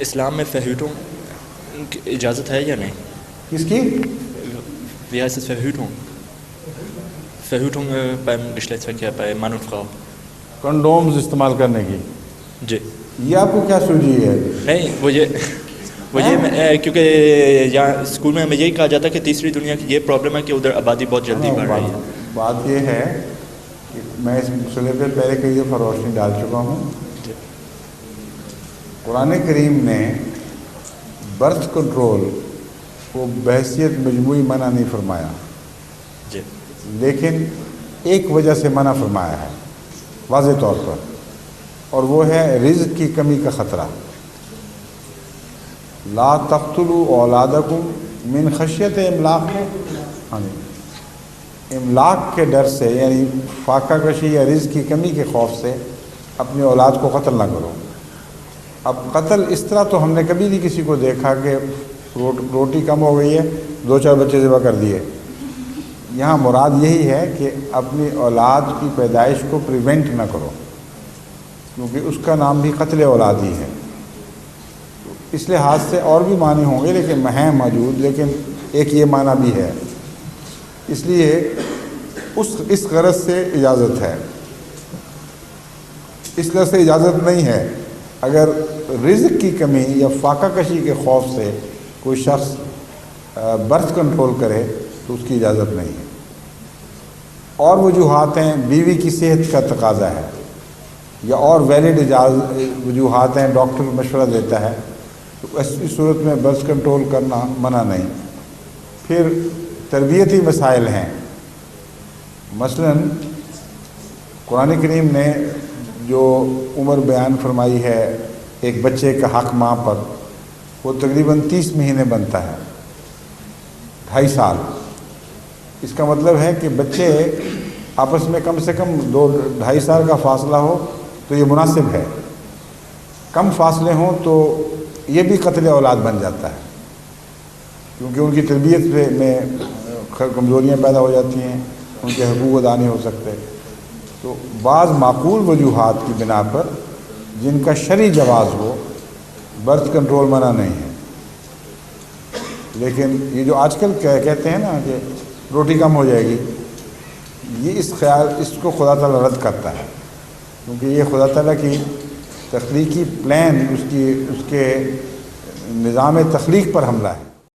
اسلام میں Verhütung کی اجازت ہے یا نہیں؟ کس کی؟ Wie heißt es Verhütung? Verhütung beim Geschlechtsverkehr bei Mann und Frau. Condoms استعمال کرنے کی. جی یہ آپ کو کیا سوجی ہے؟ نہیں وہ یہ کیونکہ یہاں اسکول میں ہمیں یہی کہا جاتا ہے کہ تیسری دنیا کی یہ پرابلم ہے کہ ادھر آبادی بہت جلدی بڑھ رہی ہے. بات یہ ہے کہ میں اس مسئلے پہ پہلے کئی دفعہ روشنی ڈال چکا ہوں. قرآن کریم نے برتھ کنٹرول کو بحیثیت مجموعی منع نہیں فرمایا, جی لیکن ایک وجہ سے منع فرمایا ہے واضح طور پر, اور وہ ہے رزق کی کمی کا خطرہ. لا تقتلوا اولادکم من خشیت املاق, املاق کے ڈر سے, یعنی فاقہ کشی یا رزق کی کمی کے خوف سے اپنی اولاد کو قتل نہ کرو. اب قتل اس طرح تو ہم نے کبھی نہیں کسی کو دیکھا کہ روٹی کم ہو گئی ہے 2-4 بچے ذبح کر دیے. یہاں مراد یہی ہے کہ اپنی اولاد کی پیدائش کو پریونٹ نہ کرو, کیونکہ اس کا نام بھی قتل اولاد ہی ہے. اس لحاظ سے اور بھی معنی ہوں گے لیکن ہیں موجود, لیکن ایک یہ معنی بھی ہے. اس لیے اس غرض سے اجازت ہے. اس غرض سے اجازت نہیں ہے. اگر رزق کی کمی یا فاقہ کشی کے خوف سے کوئی شخص برتھ کنٹرول کرے تو اس کی اجازت نہیں ہے. اور وجوہات ہیں, بیوی کی صحت کا تقاضا ہے, یا اور ویلڈ وجوہات ہیں, ڈاکٹر مشورہ دیتا ہے, تو اس صورت میں برتھ کنٹرول کرنا منع نہیں. پھر تربیتی مسائل ہیں. مثلا قرآن کریم نے جو عمر بیان فرمائی ہے ایک بچے کا حق ماں پر, وہ تقریباً 30 مہینے بنتا ہے, 2.5 سال. اس کا مطلب ہے کہ بچے آپس میں کم سے کم 2-2.5 سال کا فاصلہ ہو تو یہ مناسب ہے. کم فاصلے ہوں تو یہ بھی قتل اولاد بن جاتا ہے, کیونکہ ان کی تربیت میں کمزوریاں پیدا ہو جاتی ہیں, ان کے حقوق ادا نہیں ہو سکتے. تو بعض معقول وجوہات کی بنا پر جن کا شرعی جواز ہو, برتھ کنٹرول منع نہیں ہے. لیکن یہ جو آج کل کہتے ہیں نا کہ روٹی کم ہو جائے گی, یہ اس کو خدا تعالیٰ رد کرتا ہے, کیونکہ یہ خدا تعالیٰ کی تخلیقی پلان, اس کے نظام تخلیق پر حملہ ہے.